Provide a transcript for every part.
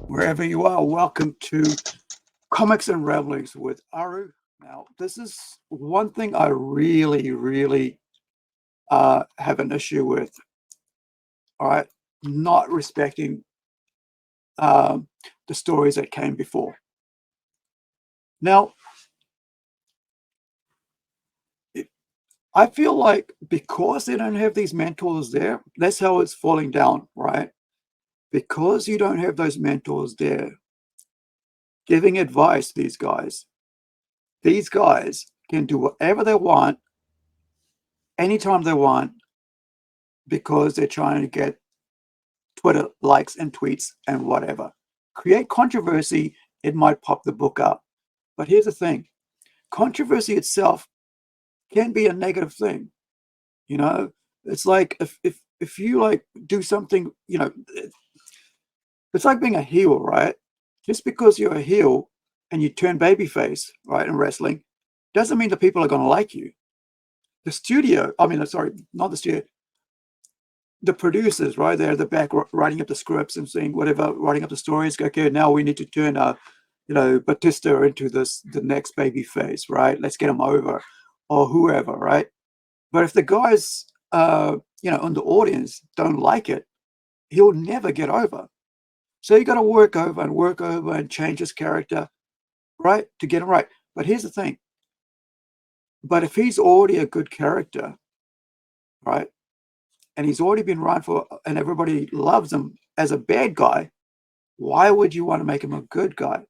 Wherever you are, welcome to Comics and Revelings with Aru. Now, this is one thing I really have an issue with. All right, not respecting the stories that came before. Now, I feel like because they don't have these mentors there, that's how it's falling down, right? Because you don't have those mentors there giving advice to these guys can do whatever they want, anytime they want, because they're trying to get Twitter likes and tweets and whatever. Create controversy, it might pop the book up. But here's the thing, controversy itself can be a negative thing. You know, it's like if you like do something, you know, it's like being a heel, right? Just because you're a heel and you turn babyface, right, in wrestling, doesn't mean that people are going to like you. The studio, I mean, sorry, not the studio, the producers, right, they're at the back writing up the scripts and saying whatever, writing up the stories. Okay, now we need to turn, you know, Batista into the next baby face, right? Let's get him over, or whoever, right? But if the guys, you know, in the audience don't like it, he'll never get over. So you got to work over and change his character, right, to get him right. But here's the thing. But if he's already a good character, right, and he's already been run for, and everybody loves him as a bad guy, why would you want to make him a good guy?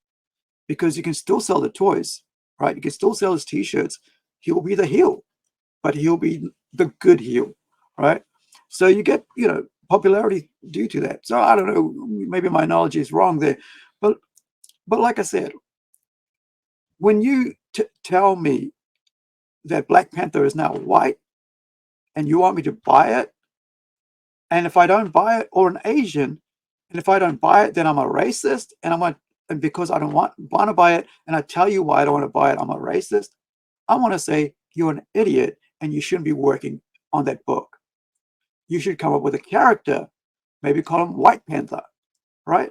Because you can still sell the toys, right? You can still sell his t-shirts. He'll be the heel, but he'll be the good heel, right? So you get, you know, popularity due to that. So I don't know, maybe my knowledge is wrong there, but like I said, when you tell me that Black Panther is now white and you want me to buy it, and if I don't buy it, or an Asian, and if I don't buy it, then I'm a racist, and because I don't want to buy it, and I tell you why I don't want to buy it, I'm a racist. I want to say you're an idiot and you shouldn't be working on that book. You should come up with a character, maybe call him White Panther, right?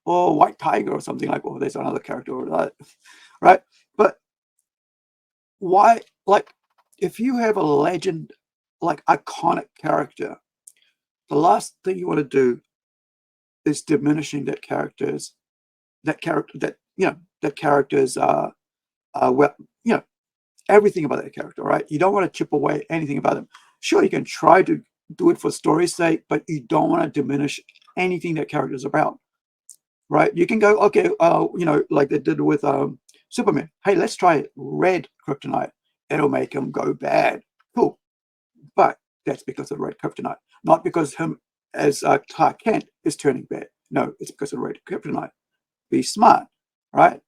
Or White Tiger or something like, oh, there's another character, right? But why, like, if you have a legend, like iconic character, the last thing you want to do is diminishing that character's, you know, that character's, well, you know, everything about that character, right? You don't want to chip away anything about them. Sure, you can try to do it for story's sake, but you don't want to diminish anything that character is about, right? You can go, okay, you know, like they did with Superman. Hey, let's try red kryptonite. It'll make him go bad. Cool. But that's because of red kryptonite, not because him as Clark Kent is turning bad. No, it's because of red kryptonite. Be smart, right?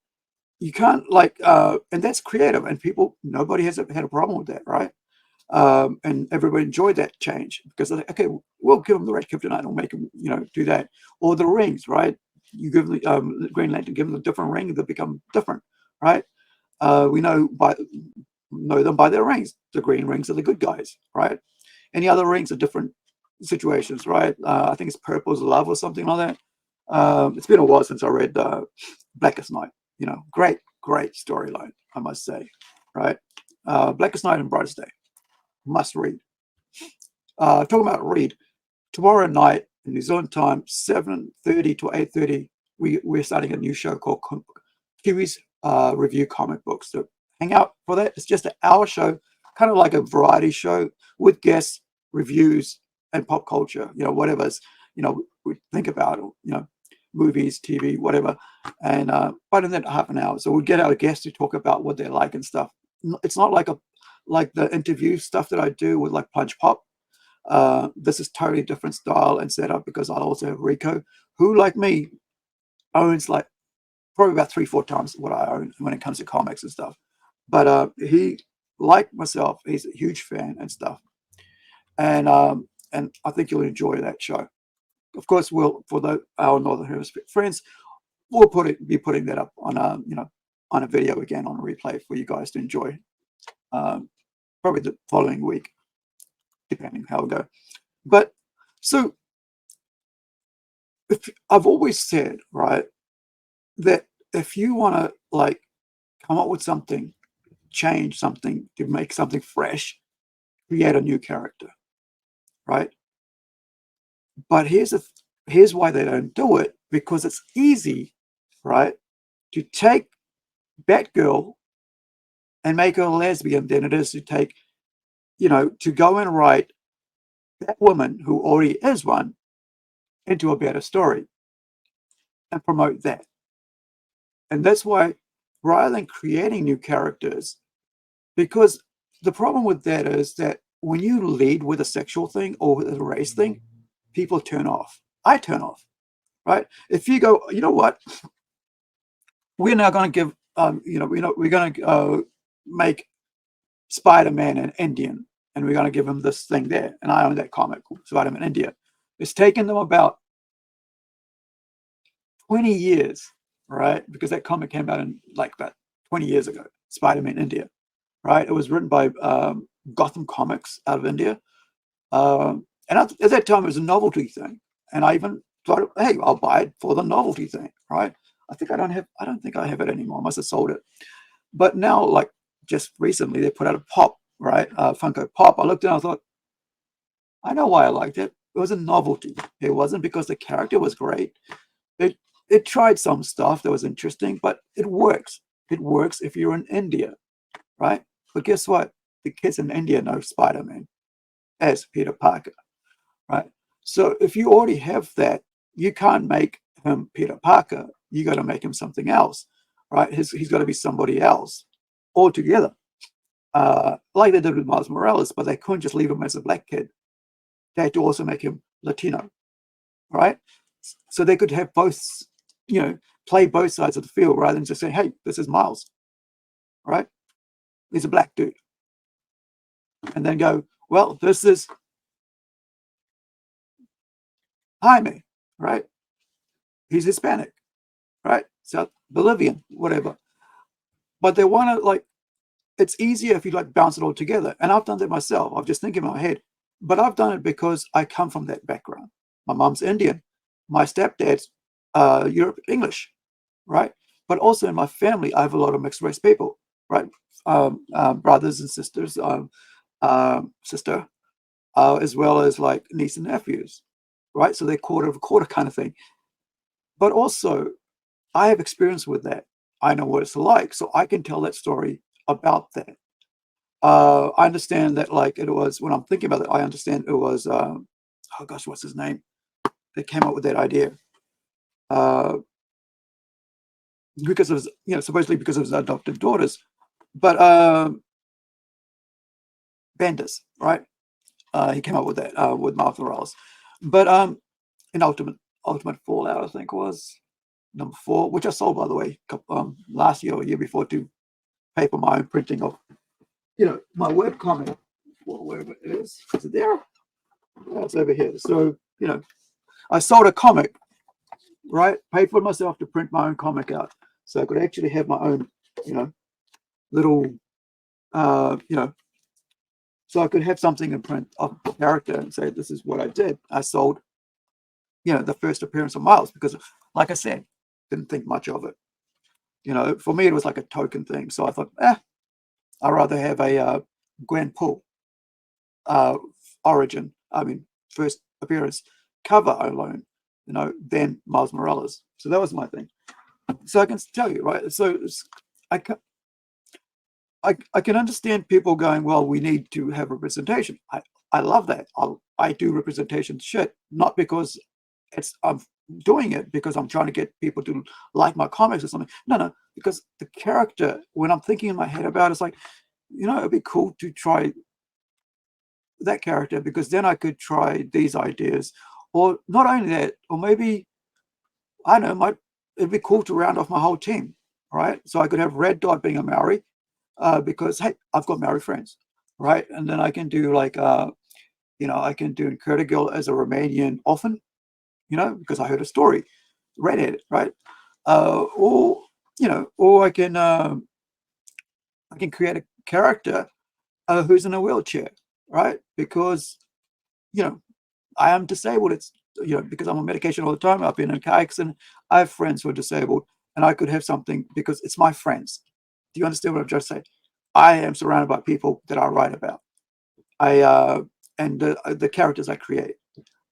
You can't like, and that's creative, and people, nobody has had a problem with that, right? And everybody enjoyed that change because they're like, okay, we'll give them the red kryptonite and we'll make them, you know, do that. Or the rings, right? You give them the Green Lantern, give them a different ring, they become different, right? We know them by their rings. The green rings are the good guys, right? Any other rings are different situations, right? I think it's Purple's Love or something like that. It's been a while since I read Blackest Night. You know, great storyline, I must say, right? Blackest Night and Brightest Day, must read. Talking about read, tomorrow night in New Zealand time, 7:30 to 8:30, we're starting a new show called Kiwis Review Comic Books. So hang out for that. It's just an hour show, kind of like a variety show with guests, reviews, and pop culture. You know, whatever's, you know, we think about, you know, movies, TV, whatever. And but in that half an hour, so we get our guests to talk about what they like and stuff. It's not like the interview stuff that I do with like Punch Pop. This is totally different style and setup because I also have Rico, who like me owns like probably about 3-4 times what I own when it comes to comics and stuff. But he, like myself, he's a huge fan and stuff. And I think you'll enjoy that show. of course, we'll, for our Northern Hemisphere friends, we'll be putting that up on a, on a video again, on a replay for you guys to enjoy. Probably the following week, depending how it go. But so, I've always said, right, that if you want to like come up with something, change something, to make something fresh, create a new character, right? But here's why they don't do it, because it's easy, right, to take Batgirl and make her a lesbian than it is to take, to go and write that woman who already is one into a better story and promote that. And that's why, rather than creating new characters, because the problem with that is that when you lead with a sexual thing or with a race thing, people turn off. I turn off, right? If you go, you know what, we're now going to give, we're going to make Spider-Man an Indian, and we're going to give him this thing there. And I own that comic, Spider-Man India. It's taken them about 20 years, right? Because that comic came out in like about 20 years ago, Spider-Man India, right? It was written by Gotham Comics out of India. And at that time, it was a novelty thing. And I even thought, hey, I'll buy it for the novelty thing, right? I don't think I have it anymore. I must have sold it. But now, like just recently, they put out a Pop, right? Funko Pop. I looked at it and I thought, I know why I liked it. It was a novelty. It wasn't because the character was great. It tried some stuff that was interesting, but it works. It works if you're in India, right? But guess what? The kids in India know Spider-Man as Peter Parker, right? So if you already have that, you can't make him Peter Parker. You got to make him something else, right? He's got to be somebody else altogether. Like they did with Miles Morales, but they couldn't just leave him as a black kid. They had to also make him Latino, right? So they could have both, play both sides of the field rather than just say, hey, this is Miles, right? He's a black dude. And then go, well, this is Jaime, right? He's Hispanic, right? South Bolivian, whatever. But they want to it's easier if you bounce it all together. And I've done that myself. I've just thinking in my head, but I've done it because I come from that background. My mom's Indian. My stepdad's Europe English, right? But also in my family, I have a lot of mixed race people, right? Brothers and sisters, sister, as well as niece and nephews, right? So they're quarter of a quarter kind of thing. But also, I have experience with that. I know what it's like, so I can tell that story about that. I understand that it was, when I'm thinking about it, I understand it was, oh gosh, what's his name? They came up with that idea. Because of his, supposedly because of his adopted daughters. But Bendis, right? He came up with that with Miles Morales. But in Ultimate Fallout, I think was number 4, which I sold, by the way, last year or year before, to pay for my own printing of, my webcomic, wherever it is. Is it there? Oh, it's over here. So, I sold a comic, right? Paid for myself to print my own comic out, so I could actually have my own, little, so I could have something in print of the character and say, this is what I did. I sold, the first appearance of Miles because, like I said, didn't think much of it. For me, it was like a token thing. So I thought, I'd rather have a Gwenpool origin, first appearance cover alone, than Miles Morales. So that was my thing. So I can tell you, right? So I can understand people going, well, we need to have representation. I love that. I do representation shit, not because I'm doing it because I'm trying to get people to like my comics or something. No, because the character, when I'm thinking in my head about it, it's like, it'd be cool to try that character because then I could try these ideas. Or not only that, or maybe, I don't know, it'd be cool to round off my whole team, right? So I could have Red Dot being a Maori, because, hey, I've got Maori friends, right? And then I can do I can do Incredi-Girl as a Romanian orphan, you know, because I heard a story, read it, right? Or, you know, or I can create a character who's in a wheelchair, right? Because, you know, I am disabled. It's, you know, because I'm on medication all the time. I've been in a car accident. I have friends who are disabled, and I could have something because it's my friends. Do you understand what I'm just saying? I am surrounded by people that I write about. I and the characters I create.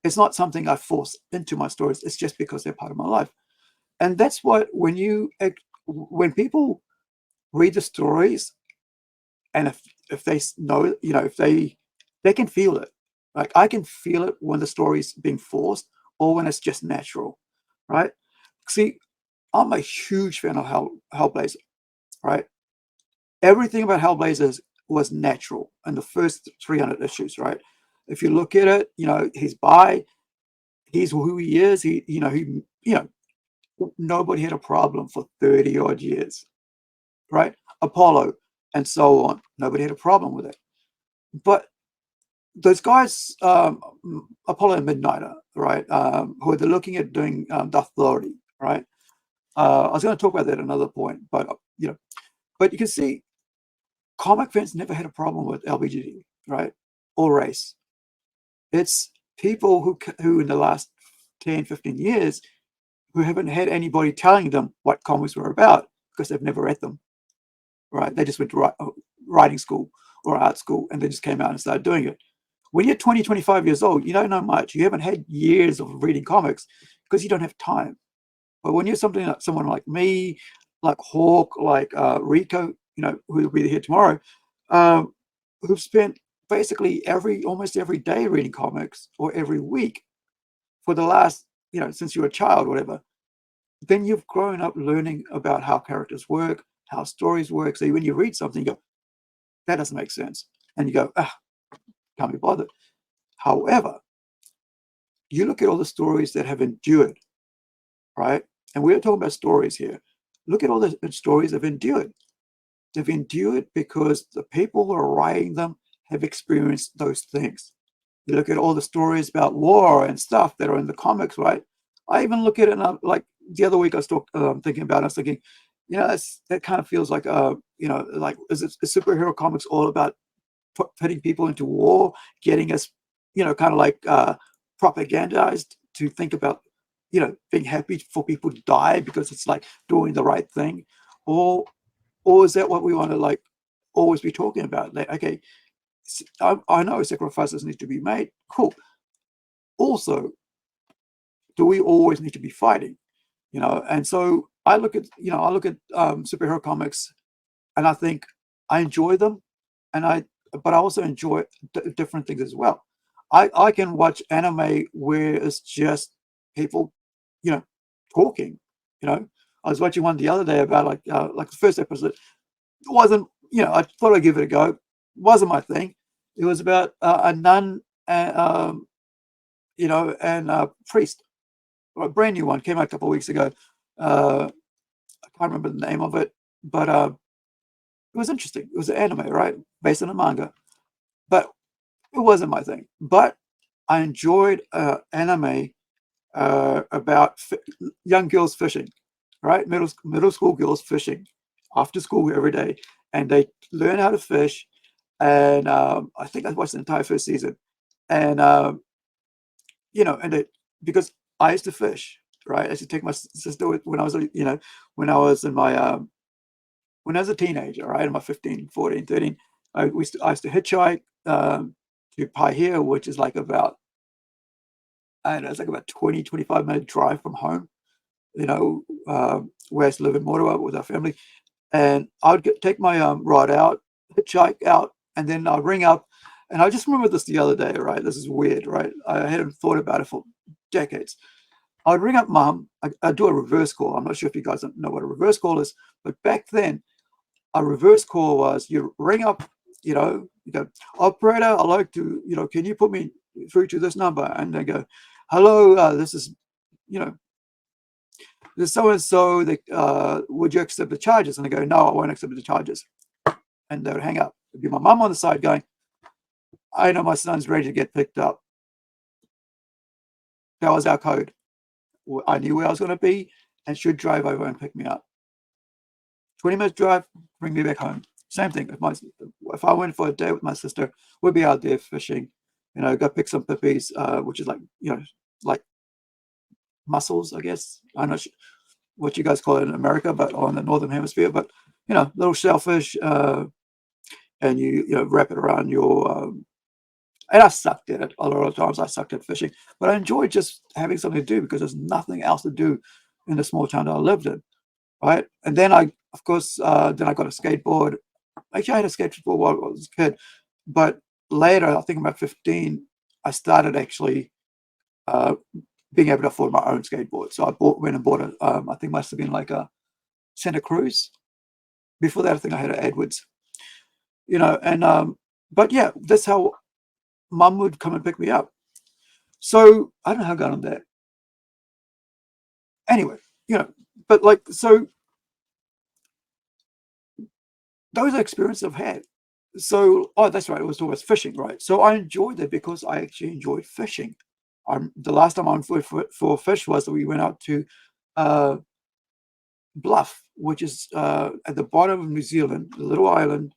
It's not something I force into my stories. It's just because they're part of my life. And that's what when people read the stories, and if they know, you know, if they can feel it. Like I can feel it when the story's being forced or when it's just natural, right? See, I'm a huge fan of Hellblazer, right? Everything about Hellblazer was natural in the first 300 issues, right? If you look at it, you know, he's who he is. You know, nobody had a problem for 30 odd years, right? Apollo and so on. Nobody had a problem with it. But those guys, Apollo and Midnighter, right, who they're looking at doing the Authority, right? I was going to talk about that at another point, but you know, but you can see comic fans never had a problem with LBGT, right, or race. It's people who in the last 10, 15 years who haven't had anybody telling them what comics were about because they've never read them, right? They just went to writing school or art school and they just came out and started doing it. When you're 20, 25 years old, you don't know much. You haven't had years of reading comics because you don't have time. But when you're something like someone like me, like Hawk, like Rico, you know, who will be here tomorrow, um, who've spent basically almost every day reading comics or every week for the last, you know, since you were a child, whatever, then you've grown up learning about how characters work, how stories work. So when you read something, you go, that doesn't make sense. And you go, ah, can't be bothered. However, you look at all the stories that have endured, right? And we're talking about stories here. Look at all the stories that have endured. They've endured because the people who are writing them have experienced those things. You look at all the stories about war and stuff that are in the comics, right? I even look at it, and like the other week I was thinking about it, I was thinking, you know, that kind of feels like, you know, like is superhero comics all about putting people into war, getting us, you know, kind of like propagandized to think about, you know, being happy for people to die because it's like doing the right thing, or is that what we want to like always be talking about? Like, okay, I know sacrifices need to be made. Cool. Also, do we always need to be fighting? You know, and so I look at, you know, superhero comics, and I think I enjoy them, and but I also enjoy different things as well. I can watch anime where it's just people, you know, talking. You know, I was watching one the other day about like the first episode. It wasn't, you know, I thought I'd give it a go. It wasn't my thing. It was about a nun and you know, and a priest. A brand new one came out a couple of weeks ago. I can't remember the name of it, but it was interesting. It was an anime, right, based on a manga, but it wasn't my thing. But I enjoyed anime about young girls fishing, right? Middle school girls fishing after school every day, and they learn how to fish. And I think I watched the entire first season, and you know, and because I used to fish, right? I used to take my sister when I was, you know, when I was in my when I was a teenager, right, in my 15, 14, 13, I used to hitchhike to Paihia, which is like about, I don't know, it's like about 20, 25-minute drive from home, you know, where I used to live in Motua with our family. And I would take my rod out, hitchhike out, and then I'd ring up. And I just remember this the other day, right? This is weird, right? I hadn't thought about it for decades. I'd ring up mom. I'd do a reverse call. I'm not sure if you guys know what a reverse call is, but back then, a reverse call was you ring up, you know, you go, operator, I'd like to, you know, can you put me through to this number? And they go, hello, this is, you know, this so and so. Would you accept the charges? And they go, no, I won't accept the charges. And they would hang up. It'd be my mum on the side going, I know my son's ready to get picked up. That was our code. I knew where I was going to be, and she'd drive over and pick me up. 20 minutes drive, bring me back home. Same thing. If I went for a day with my sister, we'd be out there fishing, go pick some pippies, which is like, like mussels, I guess. I'm not sure what you guys call it in America, but on the northern hemisphere. But little shellfish, and you wrap it around your. And I sucked at it a lot of times. I sucked at fishing, but I enjoyed just having something to do because there's nothing else to do in the small town that I lived in, right? And then of course, then I got a skateboard. Actually, I had a skateboard while I was a kid, but later, I think about 15, I started actually being able to afford my own skateboard. So I went and bought a, I think must have been like a Santa Cruz. Before that, I think I had an Edwards, and but yeah, that's how Mum would come and pick me up. So I don't know how I got on that. Anyway, but like, so those are experiences I've had. So, oh, that's right, it was always fishing, right? So I enjoyed it because I actually enjoyed fishing. The last time I went for fish was that we went out to Bluff, which is at the bottom of New Zealand, a little island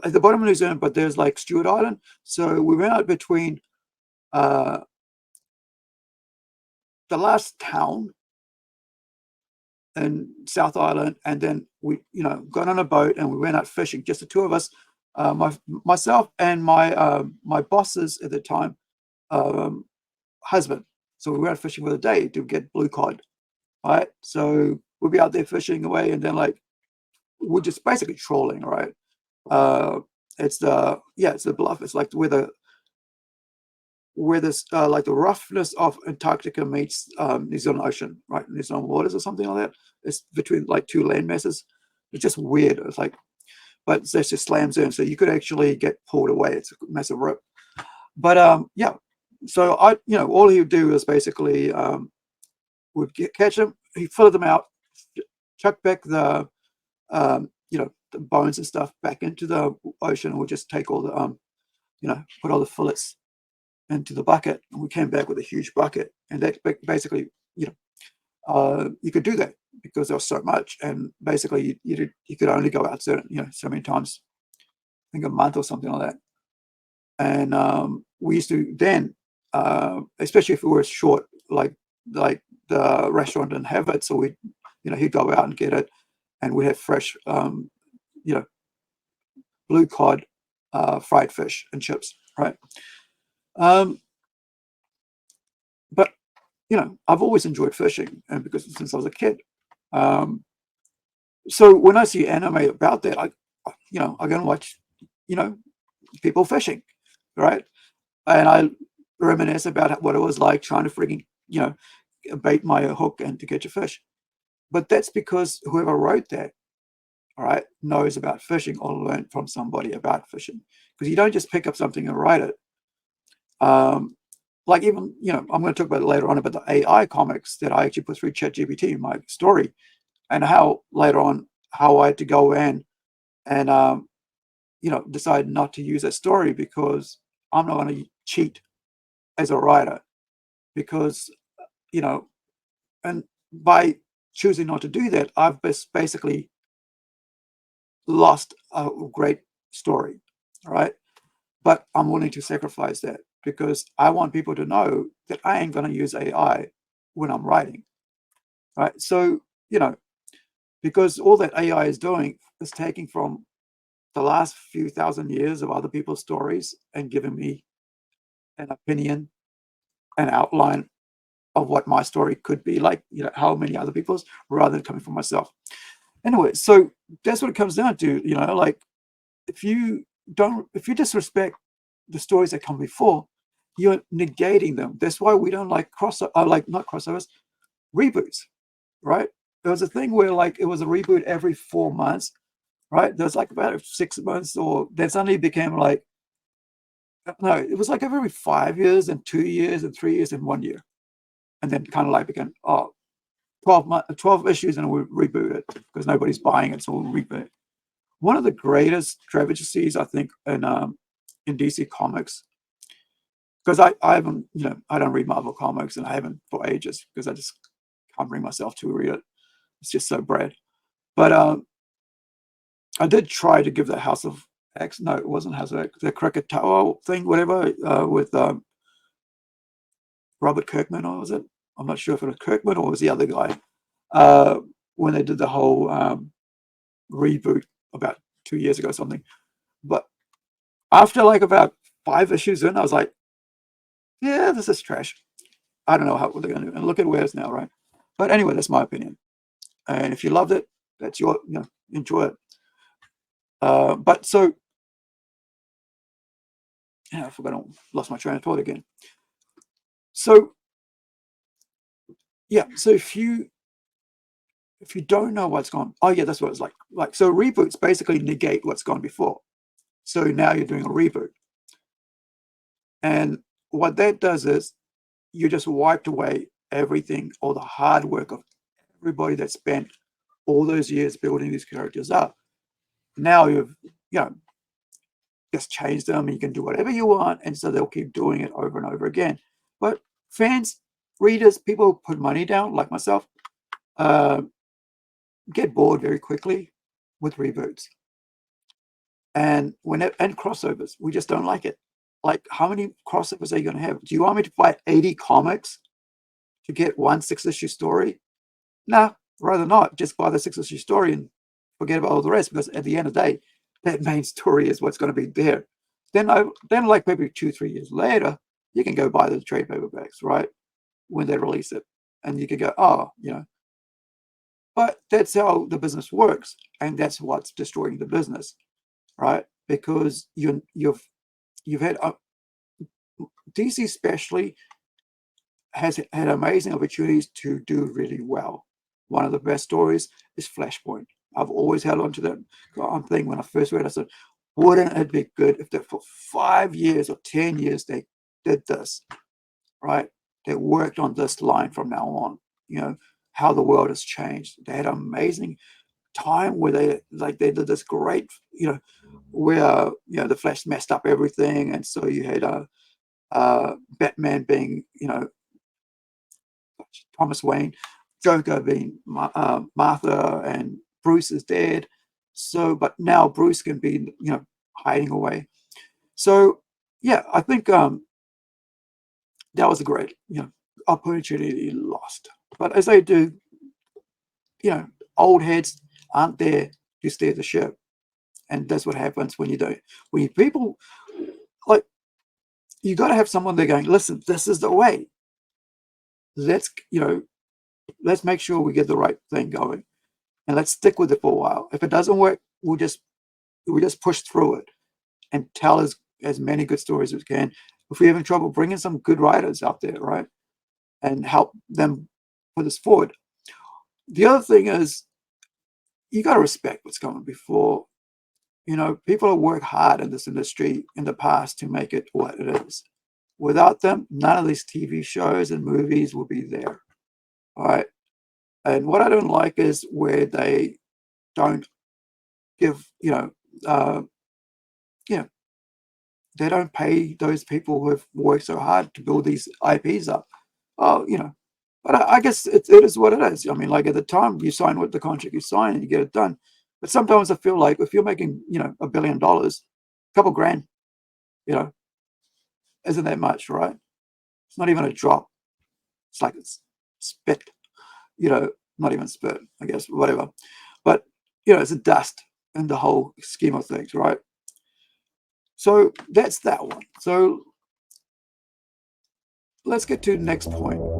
at the bottom of New Zealand, but there's like Stewart Island. So we went out between the last town in South Island, and then we, got on a boat and we went out fishing, just the two of us, myself and my bosses at the time, husband. So we went out fishing for the day to get blue cod, right? So we'll be out there fishing away, and then like we're just basically trolling, right? It's the Bluff. It's like where this like the roughness of Antarctica meets New Zealand Ocean, right? New Zealand waters or something like that. It's between like two land masses. It's just weird. It's like, but it's just slams in, so you could actually get pulled away. It's a massive rip. But yeah. So all he would do is basically would catch them, he'd fill them out, chuck back the the bones and stuff back into the ocean, and we'd just take all the put all the fillets into the bucket, and we came back with a huge bucket, and that basically you could do that because there was so much, and basically you could only go out so many times, I think a month or something like that. And we used to then, especially if we were short, like the restaurant didn't have it, so we he'd go out and get it, and we have fresh blue cod, fried fish and chips, right? But I've always enjoyed fishing, and because since I was a kid. So when I see anime about that, I go and watch, people fishing, right? And I reminisce about what it was like trying to freaking, bait my hook and to catch a fish. But that's because whoever wrote that, all right, knows about fishing or learned from somebody about fishing. Because you don't just pick up something and write it. Like even, I'm going to talk about it later on about the AI comics that I actually put through ChatGPT in my story, and how later on how I had to go in and decide not to use that story because I'm not going to cheat as a writer, because and by choosing not to do that, I've basically lost a great story, right? But I'm willing to sacrifice that because I want people to know that I ain't going to use AI when I'm writing, right? So, because all that AI is doing is taking from the last few thousand years of other people's stories and giving me an opinion, an outline of what my story could be like, how many other people's, rather than coming from myself. Anyway, so that's what it comes down to, like if you disrespect the stories that come before, you're negating them. That's why we don't like not crossovers, reboots, right? There was a thing where like it was a reboot every 4 months, right? There's like about 6 months, or then suddenly it became like, no, it was like every 5 years and 2 years and 3 years and 1 year. And then kind of like became, 12 issues and we'll reboot it because nobody's buying it, so we'll reboot it. One of the greatest travesties, I think, in DC Comics, because I haven't, I don't read Marvel comics, and I haven't for ages because I just can't bring myself to read it. It's just so bad. But I did try to give the House of X. No, it wasn't House of X. The Krakatoa thing, whatever, with Robert Kirkman, or was it? I'm not sure if it was Kirkman or was the other guy. When they did the whole reboot about 2 years ago or something. But after like about 5 issues in, I was like, yeah, this is trash. I don't know what they're going to do. And look at where it's now, right? But anyway, that's my opinion. And if you loved it, that's your, enjoy it. But so, yeah, I forgot, I lost my train of thought again. So, yeah, so if you don't know what's gone, oh yeah, that's what it's like. So reboots basically negate what's gone before. So now you're doing a reboot. And what that does is you just wiped away everything, all the hard work of everybody that spent all those years building these characters up. Now you've, just changed them, and you can do whatever you want, and so they'll keep doing it over and over again. But fans, readers, people who put money down, like myself, get bored very quickly with reboots. And and crossovers, we just don't like it. Like, how many crossovers are you going to have? Do you want me to buy 80 comics to get one 6-issue story? Nah, rather not. Just buy the 6-issue story and forget about all the rest, because at the end of the day, that main story is what's going to be there. Then like maybe 2-3 years later, you can go buy the trade paperbacks, right? When they release it. And you can go, oh, But that's how the business works. And that's what's destroying the business, right? Because you've had DC especially has had amazing opportunities to do really well. One of the best stories is Flashpoint. I've always held on to that thing. When I first read it, I said, wouldn't it be good if for 5 years or 10 years they did this, right? They worked on this line from now on, how the world has changed. They had an amazing time where they did this great, where, the Flash messed up everything. And so you had Batman being, Thomas Wayne, Joker being Martha, and Bruce is dead. So, but now Bruce can be, hiding away. So, yeah, I think that was a great, opportunity lost. But as they do, old heads aren't there to steer the ship, and that's what happens when you don't. When people like, you got to have someone there going, listen, this is the way. Let's make sure we get the right thing going, and let's stick with it for a while. If it doesn't work, we'll just push through it and tell as many good stories as we can. If we're having trouble, bringing some good writers out there, right, and help them put this forward. The other thing is, you got to respect what's coming before. People have worked hard in this industry in the past to make it what it is. Without them, none of these TV shows and movies will be there. All right. And what I don't like is where they don't give, they don't pay those people who have worked so hard to build these IPs up. Oh, but I guess it is what it is. I mean, like, at the time you sign with the contract, you sign and you get it done. But sometimes I feel like if you're making, $1 billion, a couple grand, isn't that much, right? It's not even a drop. It's like it's spit, not even spit, I guess, whatever. But, it's a dust in the whole scheme of things, right? So that's that one. So let's get to the next point.